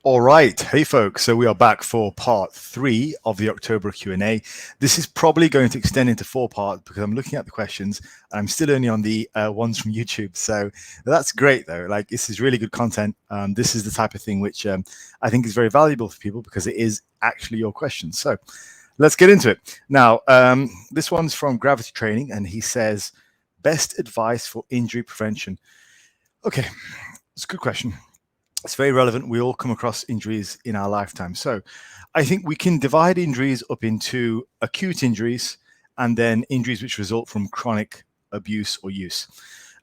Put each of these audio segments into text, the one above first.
All right, hey folks, so we are back for part 3 of the October Q&A. This is probably going to extend into 4 parts because I'm looking at the questions and I'm still only on the ones from YouTube. So that's great though, like this is really good content. This is the type of thing which I think is very valuable for people because it is actually your questions. So let's get into it. Now, this one's from Gravity Training and he says, best advice for injury prevention. Okay, it's a good question. It's very relevant. We all come across injuries in our lifetime. So I think we can divide injuries up into acute injuries and then injuries which result from chronic abuse or use.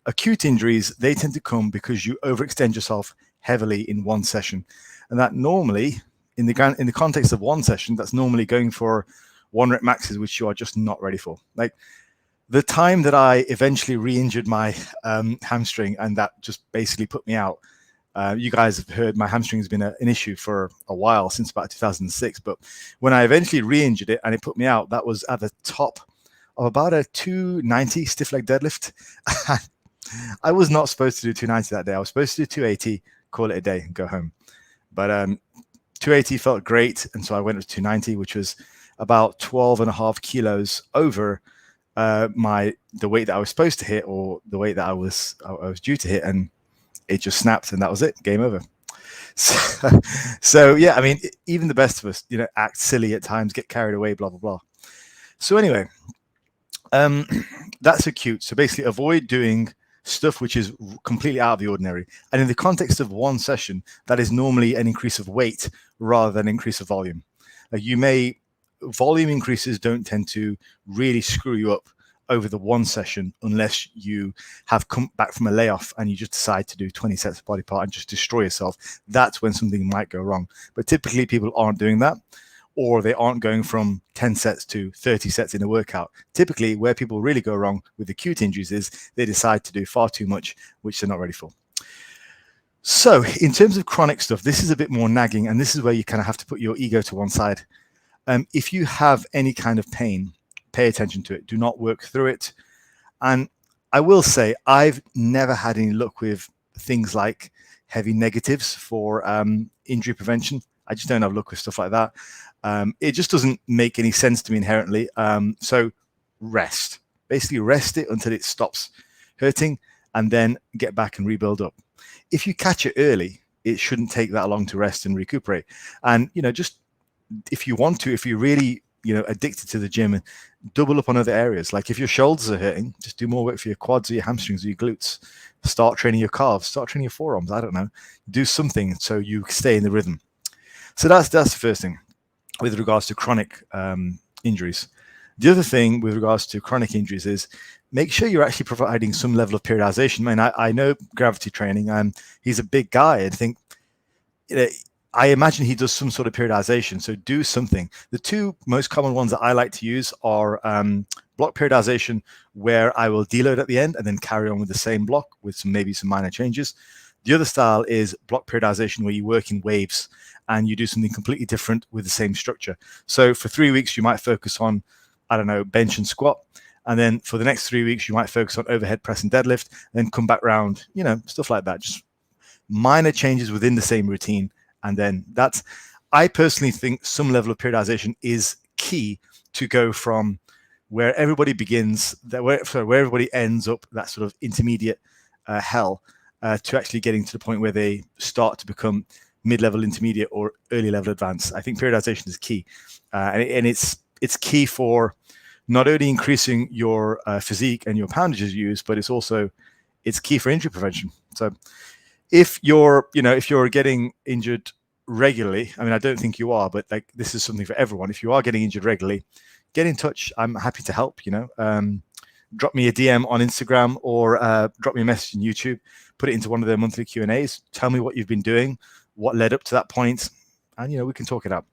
Acute injuries, they tend to come because you overextend yourself heavily in one session. And that normally, in the context of one session, that's normally going for 1 rep maxes, which you are just not ready for. Like the time that I eventually re-injured my hamstring and that just basically put me out, you guys have heard my hamstring has been an issue for a while, since about 2006. But when I eventually re-injured it and it put me out, that was at the top of about a 290 stiff leg deadlift. I was not supposed to do 290 that day. I was supposed to do 280, call it a day and go home. But 280 felt great. And so I went with 290, which was about 12.5 kilos over the weight that I was supposed to hit or the weight that I was due to hit. And it just snapped and that was it, game over. So yeah, I mean, even the best of us, act silly at times, get carried away, blah, blah, blah. So anyway, that's acute. So basically avoid doing stuff which is completely out of the ordinary. And in the context of one session, that is normally an increase of weight rather than increase of volume. Volume increases don't tend to really screw you up over the one session unless you have come back from a layoff and you just decide to do 20 sets of body part and just destroy yourself. That's when something might go wrong. But typically people aren't doing that, or they aren't going from 10 sets to 30 sets in a workout. Typically where people really go wrong with acute injuries is they decide to do far too much, which they're not ready for. So in terms of chronic stuff, this is a bit more nagging, and this is where you kind of have to put your ego to one side. If you have any kind of pain, pay attention to it. Do not work through it. And I will say, I've never had any luck with things like heavy negatives for injury prevention. I just don't have luck with stuff like that. It just doesn't make any sense to me inherently. So rest. Basically rest it until it stops hurting and then get back and rebuild up. If you catch it early, it shouldn't take that long to rest and recuperate. And, just if you want to, if you're really addicted to the gym, and double up on other areas. Like if your shoulders are hurting, just do more work for your quads or your hamstrings or your glutes. Start training your calves, start training your forearms. I don't know, do something so you stay in the rhythm. So that's the first thing with regards to chronic injuries. The other thing with regards to chronic injuries is make sure you're actually providing some level of periodization. Man, I know Gravity Training, and he's a big guy. I think I imagine he does some sort of periodization. So do something. The two most common ones that I like to use are block periodization, where I will deload at the end and then carry on with the same block with maybe some minor changes. The other style is block periodization, where you work in waves and you do something completely different with the same structure. So for 3 weeks, you might focus on, I don't know, bench and squat. And then for the next 3 weeks, you might focus on overhead press and deadlift, then come back round, stuff like that. Just minor changes within the same routine. And then I personally think some level of periodization is key to go from where everybody begins, where everybody ends up, that sort of intermediate hell, to actually getting to the point where they start to become mid-level intermediate or early level advanced. I think periodization is key. And it's key for not only increasing your physique and your poundages used, but it's key for injury prevention. So if you're getting injured regularly, I mean, I don't think you are, but like this is something for everyone. If you are getting injured regularly, get in touch. I'm happy to help. Drop me a DM on Instagram or drop me a message on YouTube. Put it into one of their monthly Q&As. Tell me what you've been doing, what led up to that point, and we can talk it out.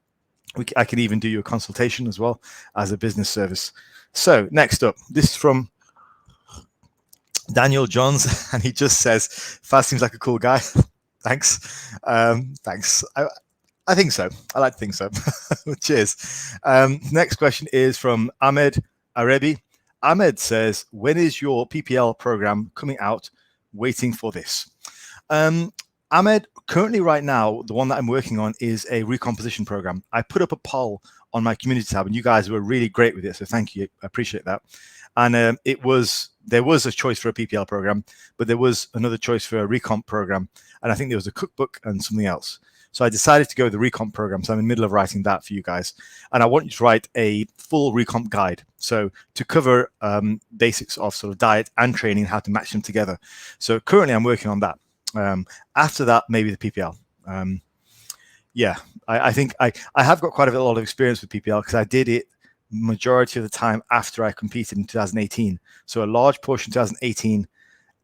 I can even do you a consultation as well as a business service. So next up, this is from Daniel Johns, and he just says, Faz seems like a cool guy. Thanks. Thanks. I think so. I like to think so. Cheers. Next question is from Ahmed Arebi. Ahmed says, when is your PPL program coming out? Waiting for this. Ahmed, currently right now, the one that I'm working on is a recomposition program. I put up a poll on my community tab, and you guys were really great with it, so thank you. I appreciate that. And there was a choice for a PPL program, but there was another choice for a Recomp program, and I think there was a cookbook and something else. So I decided to go with the Recomp program. So I'm in the middle of writing that for you guys, and I want you to write a full Recomp guide. So to cover basics of sort of diet and training, how to match them together. So currently I'm working on that. After that, maybe the PPL. Yeah, I think I have got quite a lot of experience with PPL because I did it majority of the time after I competed in 2018. So a large portion 2018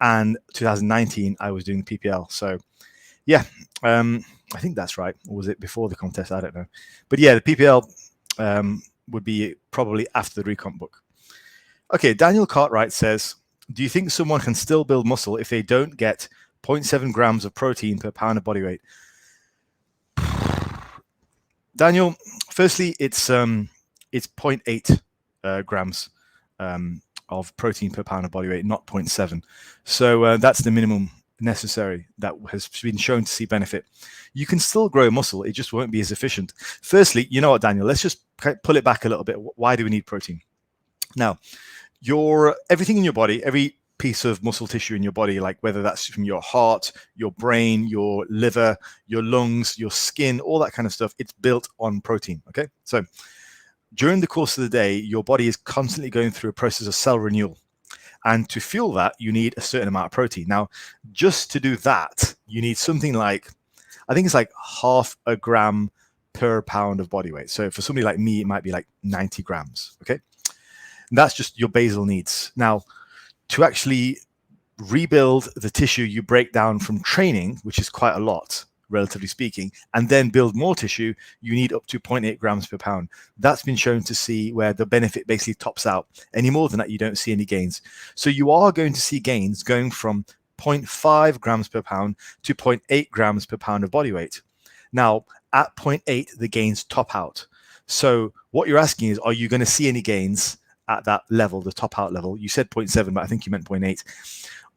and 2019, I was doing the PPL. So yeah, I think that's right. Or was it before the contest? I don't know. But yeah, the PPL would be probably after the Recomp book. Okay, Daniel Cartwright says, do you think someone can still build muscle if they don't get 0.7 grams of protein per pound of body weight? Daniel, firstly, it's 0.8 grams of protein per pound of body weight, not 0.7. So that's the minimum necessary that has been shown to see benefit. You can still grow muscle, it just won't be as efficient. Firstly, you know what, Daniel, let's just pull it back a little bit. Why do we need protein? Now, everything in your body, every piece of muscle tissue in your body, like whether that's from your heart, your brain, your liver, your lungs, your skin, all that kind of stuff, it's built on protein. Okay, so during the course of the day, your body is constantly going through a process of cell renewal, and to fuel that, you need a certain amount of protein. Now, just to do that, you need something like, I think it's like 0.5 gram per pound of body weight. So for somebody like me, it might be like 90 grams. Okay, and that's just your basal needs. Now, to actually rebuild the tissue you break down from training, which is quite a lot, relatively speaking, and then build more tissue, you need up to 0.8 grams per pound. That's been shown to see where the benefit basically tops out. Any more than that, you don't see any gains. So you are going to see gains going from 0.5 grams per pound to 0.8 grams per pound of body weight. Now, at 0.8, the gains top out. So what you're asking is, are you going to see any gains at that level, the top out level? You said 0.7, but I think you meant 0.8.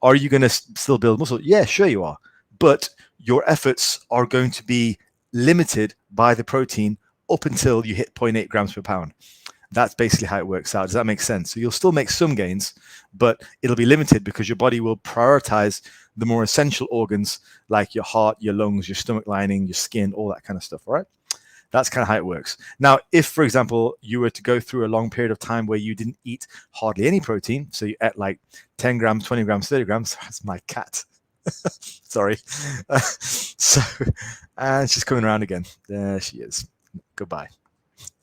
Are you going to still build muscle? Yeah, sure you are. But your efforts are going to be limited by the protein up until you hit 0.8 grams per pound. That's basically how it works out. Does that make sense? So you'll still make some gains, but it'll be limited because your body will prioritize the more essential organs like your heart, your lungs, your stomach lining, your skin, all that kind of stuff, all right? That's kind of how it works. Now, if, for example, you were to go through a long period of time where you didn't eat hardly any protein, so you ate like 10 grams, 20 grams, 30 grams, that's my cat. Sorry. And she's coming around again. There she is. Goodbye.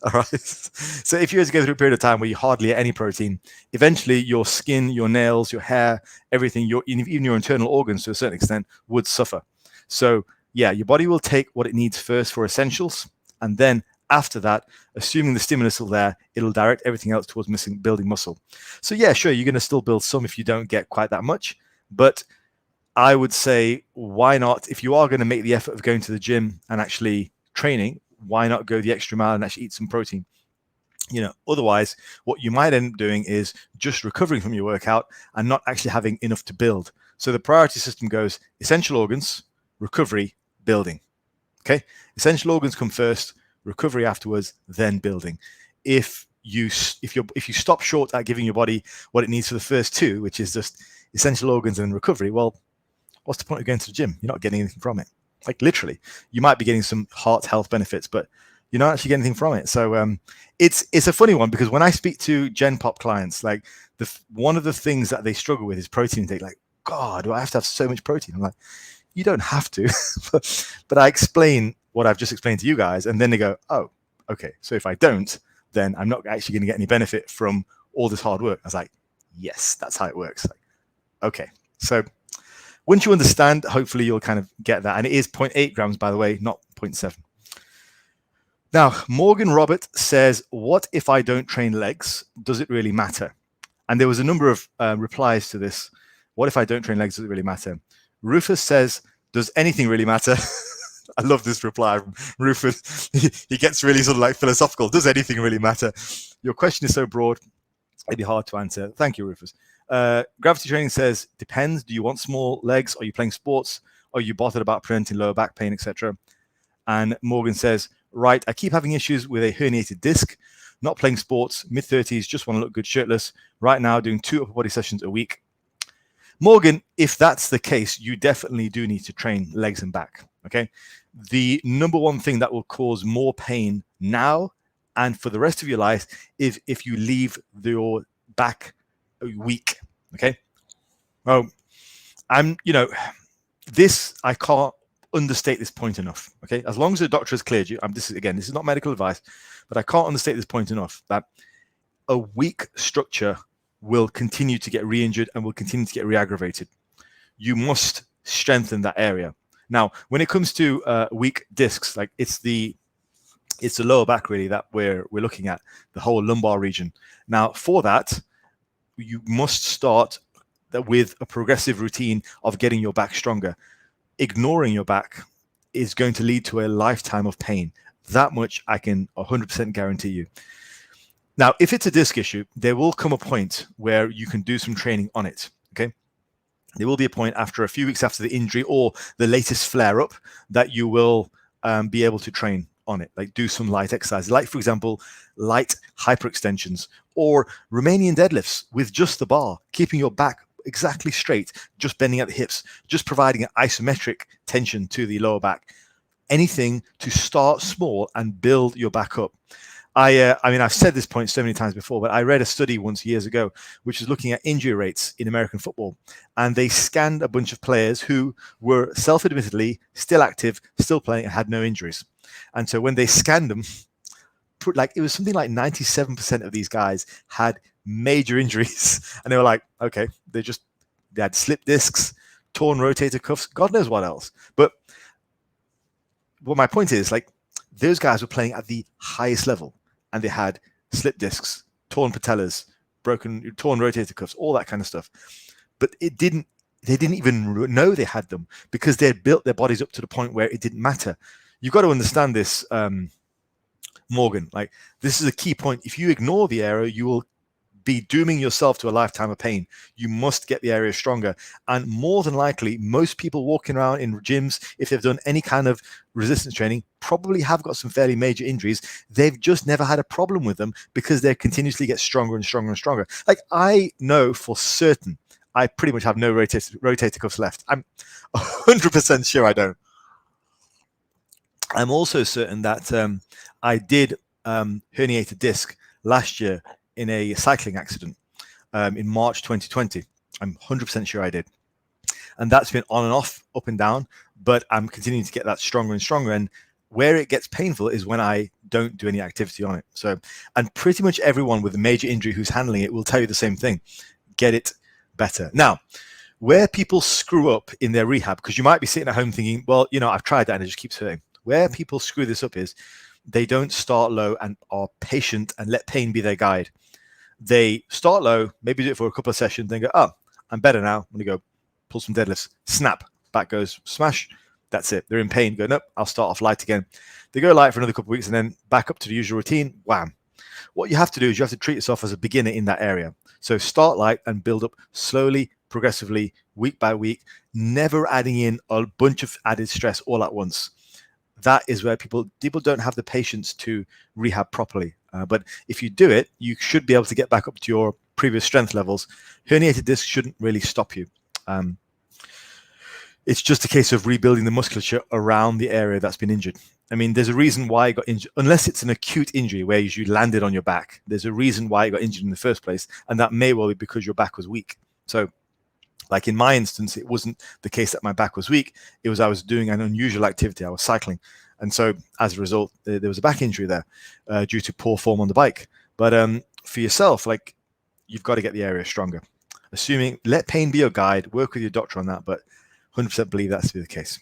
All right. So if you were to go through a period of time where you hardly ate any protein, eventually your skin, your nails, your hair, everything, even your internal organs to a certain extent would suffer. So yeah, your body will take what it needs first for essentials, and then after that, assuming the stimulus is still there, it'll direct everything else towards building muscle. So yeah, sure, you're going to still build some if you don't get quite that much, but I would say, why not? If you are going to make the effort of going to the gym and actually training, why not go the extra mile and actually eat some protein? You know, otherwise, what you might end up doing is just recovering from your workout and not actually having enough to build. So the priority system goes essential organs, recovery, building. Okay, essential organs come first, recovery afterwards, then building. If you stop short at giving your body what it needs for the first two, which is just essential organs and recovery, well, what's the point of going to the gym? You're not getting anything from it. Like literally, you might be getting some heart health benefits, but you're not actually getting anything from it. So it's a funny one, because when I speak to Gen Pop clients, like one of the things that they struggle with is protein intake. Like, God, do I have to have so much protein? I'm like, you don't have to, but I explain what I've just explained to you guys, and then they go, oh, okay. So if I don't, then I'm not actually going to get any benefit from all this hard work. I was like, yes, that's how it works. Like, okay. So once you understand, hopefully you'll kind of get that. And it is 0.8 grams, by the way, not 0.7. Now, Morgan Robert says, what if I don't train legs? Does it really matter? And there was a number of replies to this. What if I don't train legs? Does it really matter? Rufus says, does anything really matter? I love this reply from Rufus. He gets really sort of like philosophical. Does anything really matter? Your question is so broad, it'd be hard to answer. Thank you, Rufus. Gravity Training says, depends. Do you want small legs? Are you playing sports? Are you bothered about preventing lower back pain, etc.? And Morgan says, right, I keep having issues with a herniated disc, not playing sports, mid-30s, just want to look good shirtless. Right now, doing 2 upper body sessions a week. Morgan, if that's the case, you definitely do need to train legs and back, okay? The number one thing that will cause more pain now and for the rest of your life is if you leave your back weak, okay? Well, I can't understate this point enough, okay? As long as the doctor has cleared you, this is not medical advice, but I can't understate this point enough that a weak structure will continue to get re-injured and will continue to get re-aggravated. You must strengthen that area. Now, when it comes to weak discs, like it's the lower back really that we're looking at, the whole lumbar region. Now, for that, you must start with a progressive routine of getting your back stronger. Ignoring your back is going to lead to a lifetime of pain. That much I can 100% guarantee you. Now, if it's a disc issue, there will come a point where you can do some training on it, okay? There will be a point after a few weeks after the injury or the latest flare-up that you will be able to train on it, like do some light exercises, like, for example, light hyperextensions or Romanian deadlifts with just the bar, keeping your back exactly straight, just bending at the hips, just providing an isometric tension to the lower back. Anything to start small and build your back up. I've said this point so many times before, but I read a study once years ago, which was looking at injury rates in American football. And they scanned a bunch of players who were self-admittedly still active, still playing, and had no injuries. And so when they scanned them, it was something like 97% of these guys had major injuries. And they were like, okay, they had slip discs, torn rotator cuffs, God knows what else. But what my point is, those guys were playing at the highest level. And they had slip discs, torn patellas, torn rotator cuffs, all that kind of stuff. But they didn't even know they had them because they had built their bodies up to the point where it didn't matter. You've got to understand this, Morgan. This is a key point. If you ignore the area, you will be dooming yourself to a lifetime of pain. You must get the area stronger. And more than likely, most people walking around in gyms, if they've done any kind of resistance training, probably have got some fairly major injuries. They've just never had a problem with them because they continuously get stronger and stronger and stronger. I know for certain, I pretty much have no rotator cuffs left. I'm 100% sure I don't. I'm also certain that I did herniate a disc last year in a cycling accident in March 2020. I'm 100% sure I did. And that's been on and off, up and down, but I'm continuing to get that stronger and stronger. And where it gets painful is when I don't do any activity on it. So, and pretty much everyone with a major injury who's handling it will tell you the same thing. Get it better. Now, where people screw up in their rehab, because you might be sitting at home thinking, well, I've tried that and it just keeps hurting. Where people screw this up is they don't start low and are patient and let pain be their guide. They start low, maybe do it for a couple of sessions, then go, oh, I'm better now. I'm going to go pull some deadlifts. Snap. Back goes smash. That's it. They're in pain. Go, nope, I'll start off light again. They go light for another couple of weeks and then back up to the usual routine. Wham. What you have to do is you have to treat yourself as a beginner in that area. So start light and build up slowly, progressively, week by week, never adding in a bunch of added stress all at once. That is where people don't have the patience to rehab properly. But if you do it, you should be able to get back up to your previous strength levels. Herniated disc shouldn't really stop you. It's just a case of rebuilding the musculature around the area that's been injured. I mean, there's a reason why it got injured, unless it's an acute injury where you landed on your back. There's a reason why it got injured in the first place, and that may well be because your back was weak. So, like in my instance, it wasn't the case that my back was weak. It was I was doing an unusual activity. I was cycling. And so as a result, there was a back injury there due to poor form on the bike. But for yourself, you've got to get the area stronger. Assuming, let pain be your guide, work with your doctor on that, but 100% believe that's to be the case.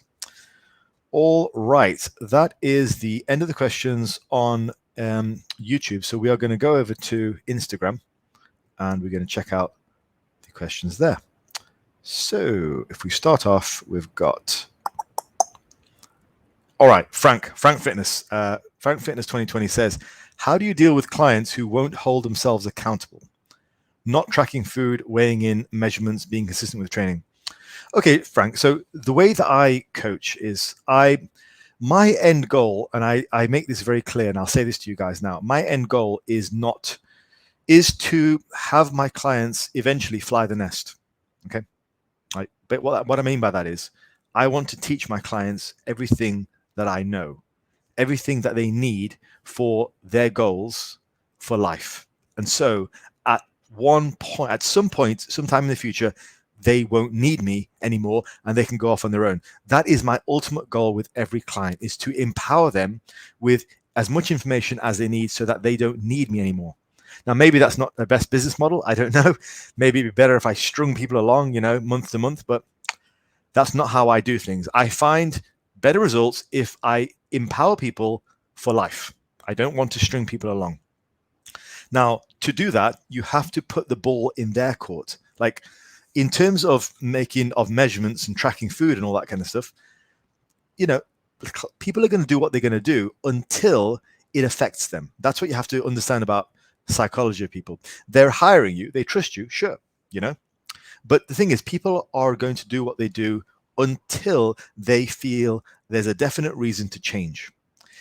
All right, that is the end of the questions on YouTube. So we are going to go over to Instagram and we're going to check out the questions there. So if we start off, we've got, all right, Frank Fitness. Frank Fitness 2020 says, how do you deal with clients who won't hold themselves accountable? Not tracking food, weighing in, measurements, being consistent with training. Okay, Frank. So the way that I coach is my end goal, and I make this very clear, and I'll say this to you guys now. My end goal is to have my clients eventually fly the nest. Okay. Right. But what I mean by that is I want to teach my clients everything that I know, everything that they need for their goals for life. And so at one point, at some point, sometime in the future, they won't need me anymore and they can go off on their own. That is my ultimate goal with every client, is to empower them with as much information as they need so that they don't need me anymore. Now, maybe that's not the best business model. I don't know. Maybe it'd be better if I strung people along, month to month, but that's not how I do things. I find better results if I empower people for life. I don't want to string people along. Now, to do that, you have to put the ball in their court. Like in terms of making of measurements and tracking food and all that kind of stuff, people are going to do what they're going to do until it affects them. That's what you have to understand about psychology of people. They're hiring you, they trust you, sure, but the thing is, people are going to do what they do until they feel there's a definite reason to change.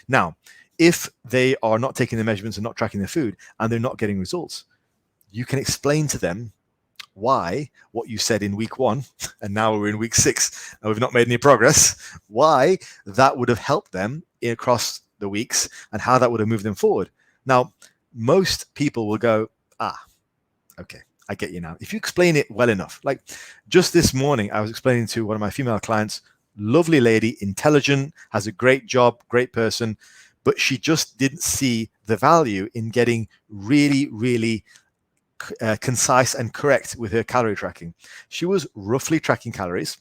Now, if they are not taking the measurements and not tracking their food and they're not getting results, you can explain to them why what you said in week 1, and now we're in week 6 and we've not made any progress, why that would have helped them across the weeks and how that would have moved them forward. Now, most people will go, okay, I get you now. If you explain it well enough. Like just this morning, I was explaining to one of my female clients, lovely lady, intelligent, has a great job, great person, but she just didn't see the value in getting really, really concise and correct with her calorie tracking. She was roughly tracking calories,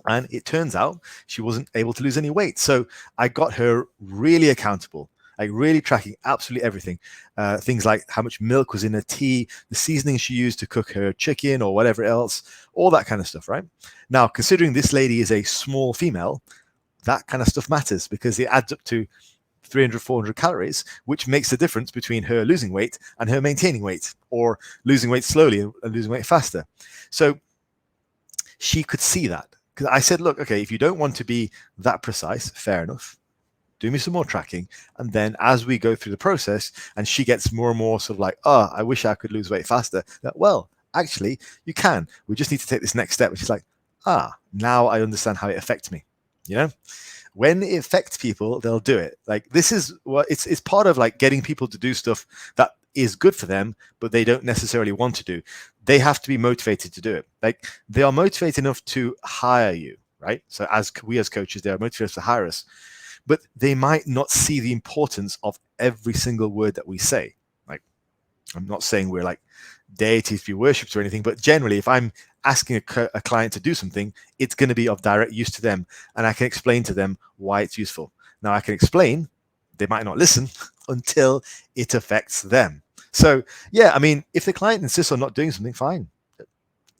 and it turns out she wasn't able to lose any weight. So I got her really accountable, like really tracking absolutely everything. Things like how much milk was in her tea, the seasoning she used to cook her chicken or whatever else, all that kind of stuff, right? Now, considering this lady is a small female, that kind of stuff matters because it adds up to 300, 400 calories, which makes the difference between her losing weight and her maintaining weight, or losing weight slowly and losing weight faster. So she could see that. Because I said, look, okay, if you don't want to be that precise, fair enough. Do me some more tracking. And then as we go through the process and she gets more and more sort of like, I wish I could lose weight faster. Well, actually, you can. We just need to take this next step, which is like, now I understand how it affects me. When it affects people, they'll do it. Like this is what it's part of, like getting people to do stuff that is good for them, but they don't necessarily want to do. They have to be motivated to do it. Like they are motivated enough to hire you, right? So as coaches, they are motivated to hire us, but they might not see the importance of every single word that we say. Like I'm not saying we're like deities to be worshipped or anything, but generally, if I'm asking a client to do something, it's going to be of direct use to them, and I can explain to them why it's useful. Now, I can explain, they might not listen until it affects them. So, yeah, I mean, if the client insists on not doing something, fine.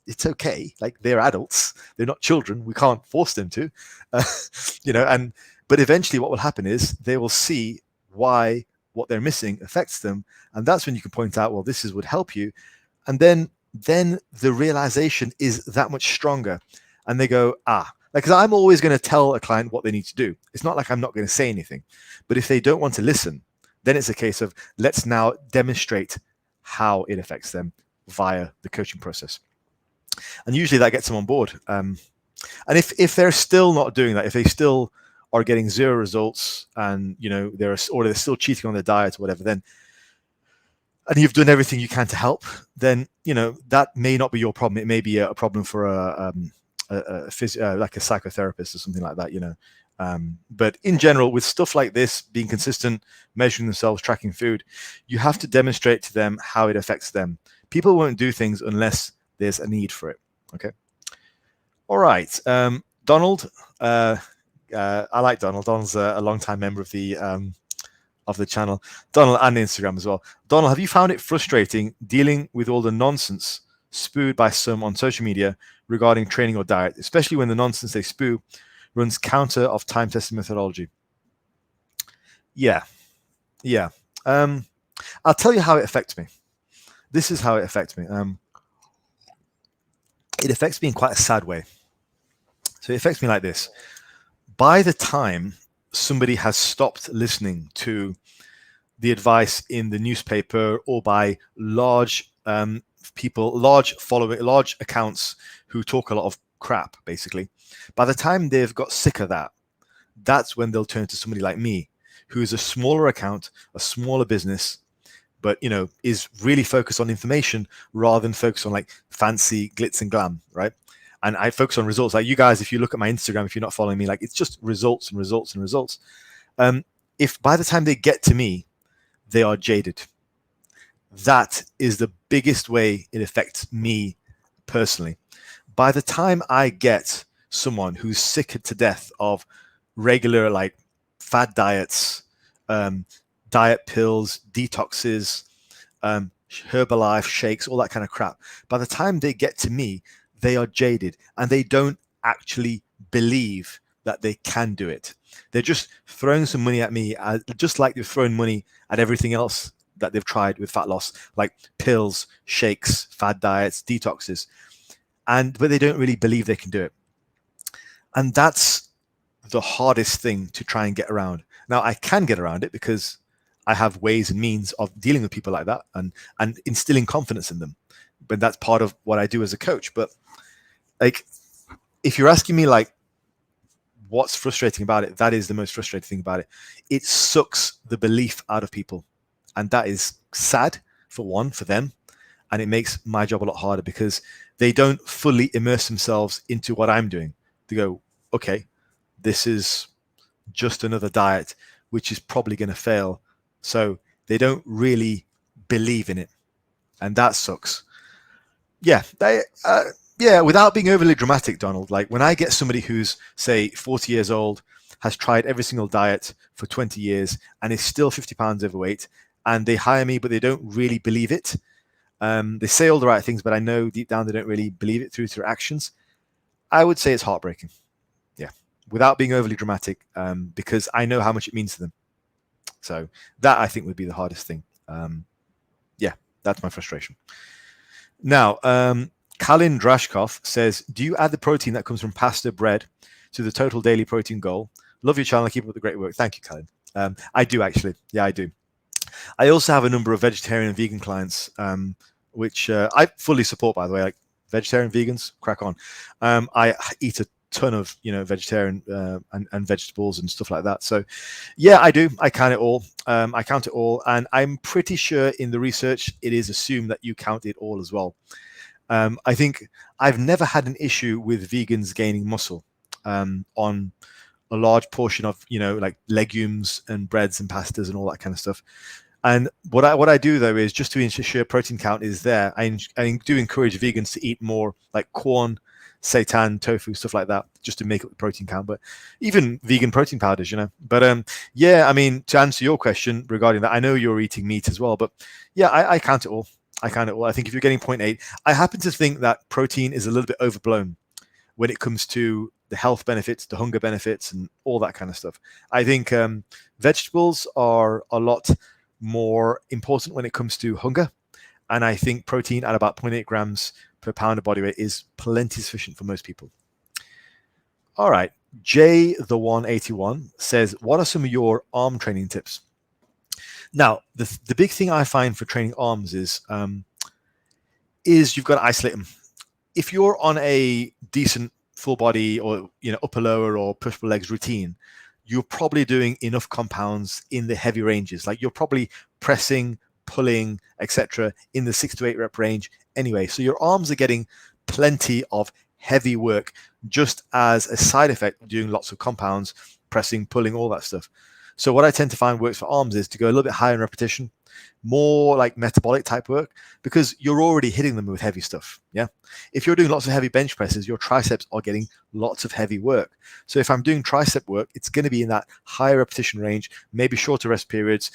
It's okay. Like they're adults, they're not children. We can't force them to, but eventually what will happen is they will see why what they're missing affects them. And that's when you can point out, well, this would help you. And then the realization is that much stronger. And they go, because I'm always going to tell a client what they need to do. It's not like I'm not going to say anything. But if they don't want to listen, then it's a case of let's now demonstrate how it affects them via the coaching process. And usually that gets them on board. And if they're still not doing that, if they still are getting zero results and they're still cheating on their diet or whatever, then and you've done everything you can to help, then that may not be your problem. It may be a problem for like a psychotherapist or something like that. But in general, with stuff like this, being consistent, measuring themselves, tracking food, you have to demonstrate to them how it affects them. People won't do things unless there's a need for it. Okay. All right. Donald. I like Donald. Donald's a long-time member of the channel. Donald, and Instagram as well. Donald, have you found it frustrating dealing with all the nonsense spewed by some on social media regarding training or diet, especially when the nonsense they spew runs counter of time-tested methodology? Yeah. I'll tell you how it affects me. This is how it affects me. It affects me in quite a sad way. So it affects me like this. By the time somebody has stopped listening to the advice in the newspaper or by large people, large following, large accounts who talk a lot of crap, basically, by the time they've got sick of that, that's when they'll turn to somebody like me, who's a smaller account, a smaller business, but is really focused on information rather than focused on like fancy glitz and glam, right? And I focus on results. Like you guys, if you look at my Instagram, if you're not following me, like it's just results and results and results. If by the time they get to me, they are jaded, that is the biggest way it affects me personally. By the time I get someone who's sick to death of regular like fad diets, diet pills, detoxes, Herbalife shakes, all that kind of crap, by the time they get to me, they are jaded and they don't actually believe that they can do it. They're just throwing some money at me, just like they've thrown money at everything else that they've tried with fat loss, like pills, shakes, fad diets, detoxes, but they don't really believe they can do it. And that's the hardest thing to try and get around. Now, I can get around it because I have ways and means of dealing with people like that and instilling confidence in them. But that's part of what I do as a coach. But like, if you're asking me like, what's frustrating about it, that is the most frustrating thing about it. It sucks the belief out of people. And that is sad, for them. And it makes my job a lot harder because they don't fully immerse themselves into what I'm doing. They go, okay, this is just another diet, which is probably going to fail. So they don't really believe in it. And that sucks. Yeah, without being overly dramatic, Donald, like when I get somebody who's, say, 40 years old, has tried every single diet for 20 years and is still 50 pounds overweight, and they hire me, but they don't really believe it. They say all the right things, but I know deep down they don't really believe it through their actions. I would say it's heartbreaking. Yeah, without being overly dramatic, because I know how much it means to them. So that, I think, would be the hardest thing. Yeah, that's my frustration. Now, Kalin Drashkov says, do you add the protein that comes from pasta bread to the total daily protein goal? Love your channel. Keep up the great work. Thank you, Kalin. I do, actually. Yeah, I do. I also have a number of vegetarian and vegan clients, which I fully support, by the way. Like vegetarian, vegans, crack on. I eat a ton of vegetarian and vegetables and stuff like that. So yeah, I do. I count it all. And I'm pretty sure in the research it is assumed that you count it all as well. I think I've never had an issue with vegans gaining muscle on a large portion of like legumes and breads and pastas and all that kind of stuff. And what I do though is just to ensure protein count is there. I do encourage vegans to eat more like corn, seitan, tofu, stuff like that, just to make up the protein count. But even vegan protein powders, But yeah, I mean, to answer your question regarding that, I know you're eating meat as well, but yeah, I count it all. I think if you're getting 0.8, I happen to think that protein is a little bit overblown when it comes to the health benefits, the hunger benefits, and all that kind of stuff. I think vegetables are a lot more important when it comes to hunger. And I think protein at about 0.8 grams per pound of body weight is plenty sufficient for most people. All right. Jay the 181 says, what are some of your arm training tips? Now, the big thing I find for training arms is you've got to isolate them. If you're on a decent full body or upper lower or push pull legs routine, you're probably doing enough compounds in the heavy ranges. Like you're probably pressing, pulling, etc. in the 6 to 8 rep range anyway. So your arms are getting plenty of heavy work just as a side effect of doing lots of compounds, pressing, pulling, all that stuff. So what I tend to find works for arms is to go a little bit higher in repetition, more like metabolic type work, because you're already hitting them with heavy stuff. Yeah. If you're doing lots of heavy bench presses, your triceps are getting lots of heavy work. So if I'm doing tricep work, it's going to be in that higher repetition range, maybe shorter rest periods,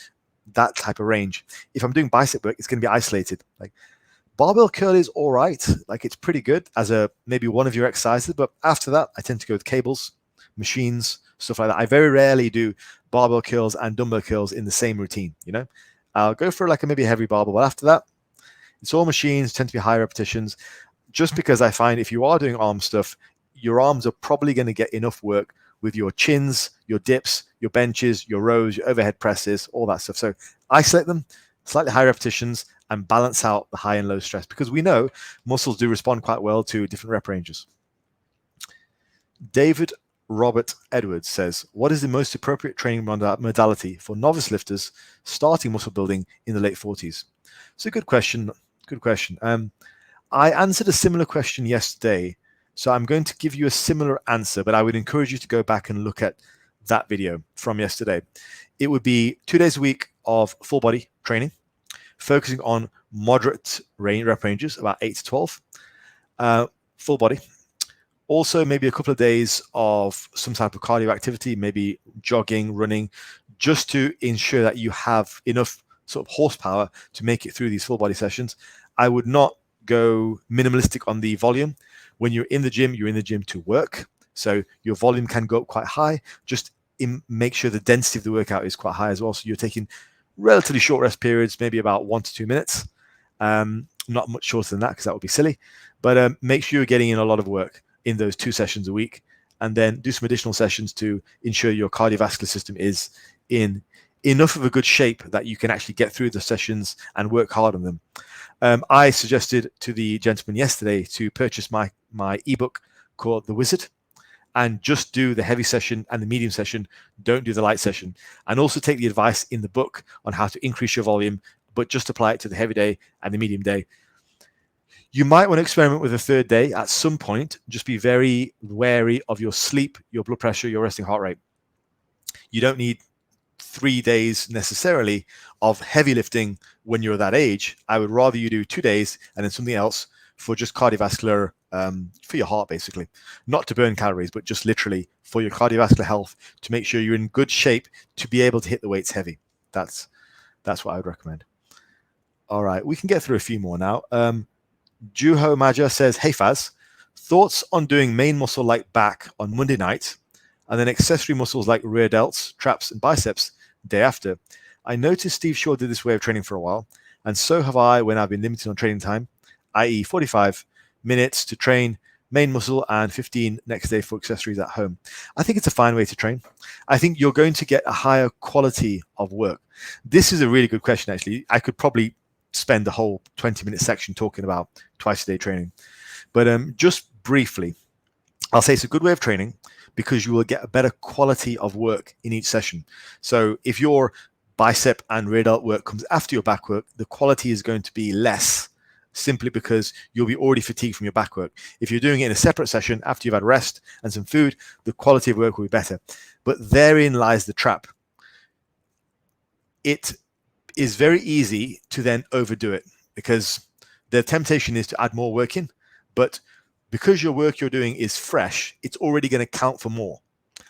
that type of range. If I'm doing bicep work, it's going to be isolated. Like barbell curl is all right. Like it's pretty good as maybe one of your exercises, but after that, I tend to go with cables, machines, stuff like that. I very rarely do barbell curls and dumbbell curls in the same routine. I'll go for like maybe a heavy barbell, but after that, it's all machines, tend to be high repetitions, just because I find if you are doing arm stuff, your arms are probably going to get enough work with your chins, your dips, your benches, your rows, your overhead presses, all that stuff. So isolate them, slightly higher repetitions, and balance out the high and low stress, because we know muscles do respond quite well to different rep ranges. David Robert Edwards says, what is the most appropriate training modality for novice lifters starting muscle building in the late 40s? It's a good question. Good question. I answered a similar question yesterday, so I'm going to give you a similar answer, but I would encourage you to go back and look at that video from yesterday. It would be 2 days a week of full body training, focusing on moderate rep ranges, about 8 to 12, full body. Also, maybe a couple of days of some type of cardio activity, maybe jogging, running, just to ensure that you have enough sort of horsepower to make it through these full body sessions. I would not go minimalistic on the volume. When you're in the gym, you're in the gym to work. So your volume can go up quite high. Just make sure the density of the workout is quite high as well. So you're taking relatively short rest periods, maybe about 1 to 2 minutes. Not much shorter than that, because that would be silly. But make sure you're getting in a lot of work in those 2 sessions a week, and then do some additional sessions to ensure your cardiovascular system is in enough of a good shape that you can actually get through the sessions and work hard on them. I suggested to the gentleman yesterday to purchase my ebook called The Wizard, and just do the heavy session and the medium session. Don't do the light session. And also take the advice in the book on how to increase your volume, but just apply it to the heavy day and the medium day. You might want to experiment with a third day at some point. Just be very wary of your sleep, your blood pressure, your resting heart rate. You don't need 3 days necessarily of heavy lifting when you're that age. I would rather you do 2 days and then something else for just cardiovascular, for your heart, basically. Not to burn calories, but just literally for your cardiovascular health, to make sure you're in good shape to be able to hit the weights heavy. That's what I would recommend. All right, we can get through a few more now. Juho Maja says, hey Faz, thoughts on doing main muscle like back on Monday night, and then accessory muscles like rear delts, traps, and biceps day after. I noticed Steve Shaw did this way of training for a while, and so have I when I've been limited on training time, i.e. 45 minutes to train main muscle and 15 next day for accessories at home. I think it's a fine way to train. I think you're going to get a higher quality of work. This is a really good question, actually. I could probably spend the whole 20-minute section talking about twice a day training. But just briefly, I'll say it's a good way of training because you will get a better quality of work in each session. So if your bicep and rear delt work comes after your back work, the quality is going to be less, simply because you'll be already fatigued from your back work. If you're doing it in a separate session after you've had rest and some food, the quality of work will be better. But therein lies the trap. It is very easy to then overdo it, because the temptation is to add more work in, but because your work you're doing is fresh, it's already going to count for more.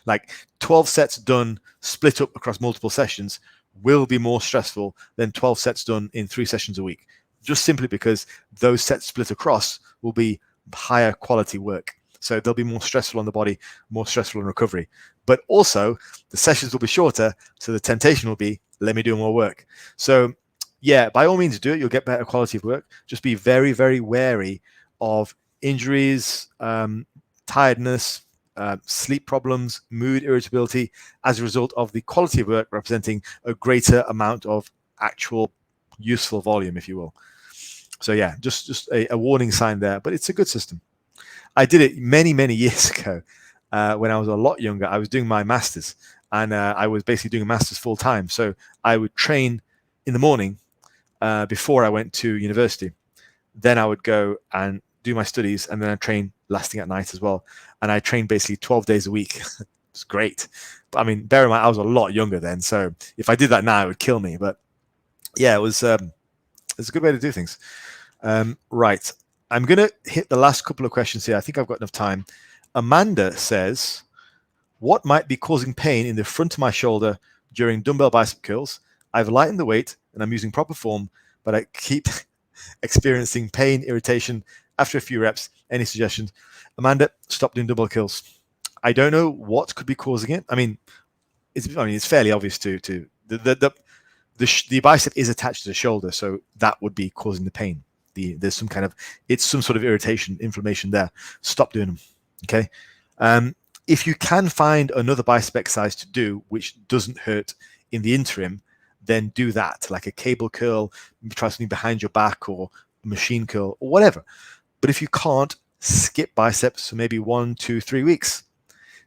Like 12 sets done, split up across multiple sessions, will be more stressful than 12 sets done in 3 sessions a week, just simply because those sets split across will be higher quality work. So they'll be more stressful on the body, more stressful in recovery. But also the sessions will be shorter, so the temptation will be, let me do more work. So yeah, by all means do it. You'll get better quality of work. Just be very, very wary of injuries, tiredness, sleep problems, mood irritability as a result of the quality of work representing a greater amount of actual useful volume, if you will. So yeah, just a warning sign there, but it's a good system. I did it many, many years ago when I was a lot younger. I was doing my master's, and I was basically doing a master's full time. So I would train in the morning before I went to university. Then I would go and do my studies, and then I train lasting at night as well. And I trained basically 12 days a week. It's great. But I mean, bear in mind, I was a lot younger then. So if I did that now, it would kill me. But yeah, it's a good way to do things. Right. I'm going to hit the last couple of questions here. I think I've got enough time. Amanda says, what might be causing pain in the front of my shoulder during dumbbell bicep curls? I've lightened the weight and I'm using proper form, but I keep experiencing pain, irritation after a few reps. Any suggestions? Amanda, stop doing dumbbell curls. I don't know what could be causing it. I mean, it's fairly obvious to the bicep is attached to the shoulder, so that would be causing the pain. There's some sort of irritation, inflammation there. Stop doing them. Okay. If you can find another bicep exercise to do which doesn't hurt in the interim, then do that, like a cable curl, try something behind your back, or a machine curl, or whatever. But if you can't, skip biceps for maybe 1, 2, 3 weeks.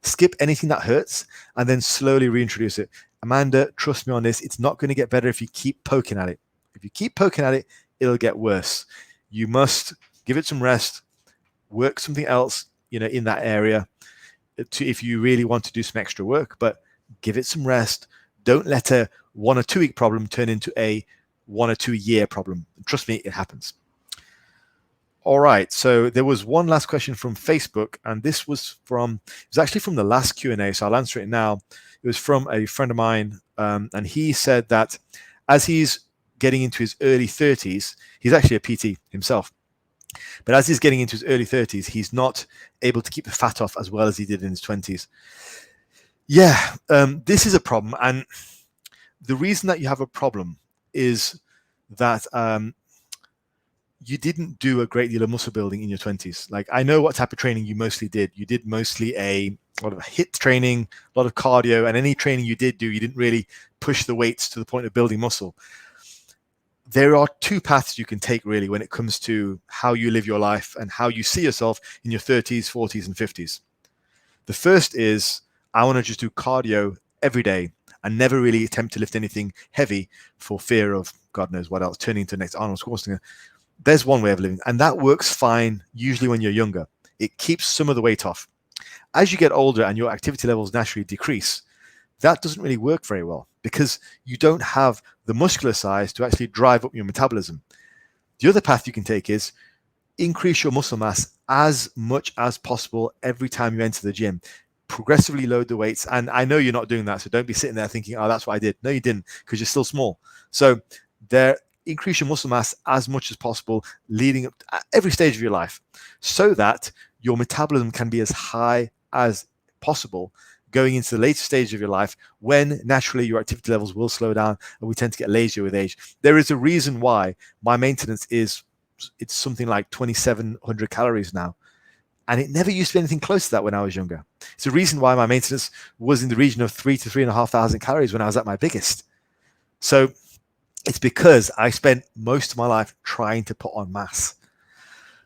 Skip anything that hurts and then slowly reintroduce it. Amanda, trust me on this, it's not going to get better if you keep poking at it. If you keep poking at it, it'll get worse. You must give it some rest, work something else, in that area if you really want to do some extra work, but give it some rest. Don't let a 1 or 2 week problem turn into a 1 or 2 year problem. Trust me, it happens. All right, so there was one last question from Facebook, and this was actually from the last Q&A, so I'll answer it now. It was from a friend of mine, and he said that as he's getting into his early 30s, he's actually a PT himself, but as he's getting into his early 30s, he's not able to keep the fat off as well as he did in his 20s. Yeah, this is a problem, and the reason that you have a problem is that you didn't do a great deal of muscle building in your 20s. Like, I know what type of training you mostly did. You did mostly a lot of HIIT training, a lot of cardio, and any training you did do, you didn't really push the weights to the point of building muscle. There are 2 paths you can take really when it comes to how you live your life and how you see yourself in your 30s, 40s, and 50s. The first is, I want to just do cardio every day and never really attempt to lift anything heavy for fear of God knows what else, turning into the next Arnold Schwarzenegger. There's one way of living, and that works fine usually when you're younger. It keeps some of the weight off. As you get older and your activity levels naturally decrease, that doesn't really work very well because you don't have the muscular size to actually drive up your metabolism. The other path you can take is increase your muscle mass as much as possible every time you enter the gym. Progressively load the weights. And I know you're not doing that, so don't be sitting there thinking, oh, that's what I did. No, you didn't, because you're still small. So increase your muscle mass as much as possible leading up to every stage of your life so that your metabolism can be as high as possible going into the later stage of your life when naturally your activity levels will slow down and we tend to get lazier with age. There is a reason why my maintenance it's something like 2,700 calories now. And it never used to be anything close to that when I was younger. It's a reason why my maintenance was in the region of 3,000 to 3,500 calories when I was at my biggest. So it's because I spent most of my life trying to put on mass.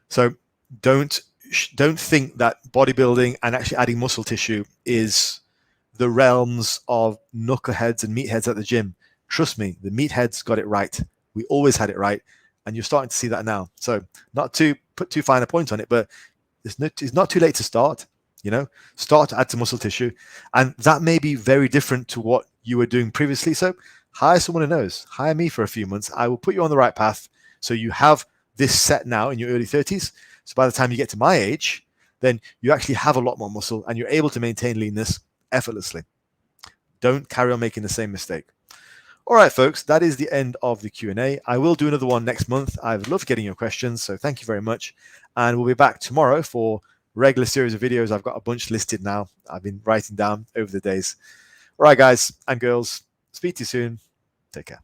So don't think that bodybuilding and actually adding muscle tissue is the realms of knuckleheads and meatheads at the gym. Trust me, the meatheads got it right. We always had it right. And you're starting to see that now. So not to put too fine a point on it, but it's not too late to start. Start to add some muscle tissue. And that may be very different to what you were doing previously. So hire someone who knows. Hire me for a few months. I will put you on the right path. So you have this set now in your early 30s. So by the time you get to my age, then you actually have a lot more muscle and you're able to maintain leanness effortlessly. Don't carry on making the same mistake. All right, folks, that is the end of the Q&A. I will do another one next month. I've loved getting your questions, so thank you very much. And we'll be back tomorrow for a regular series of videos. I've got a bunch listed now. I've been writing down over the days. All right, guys and girls, speak to you soon. Take care.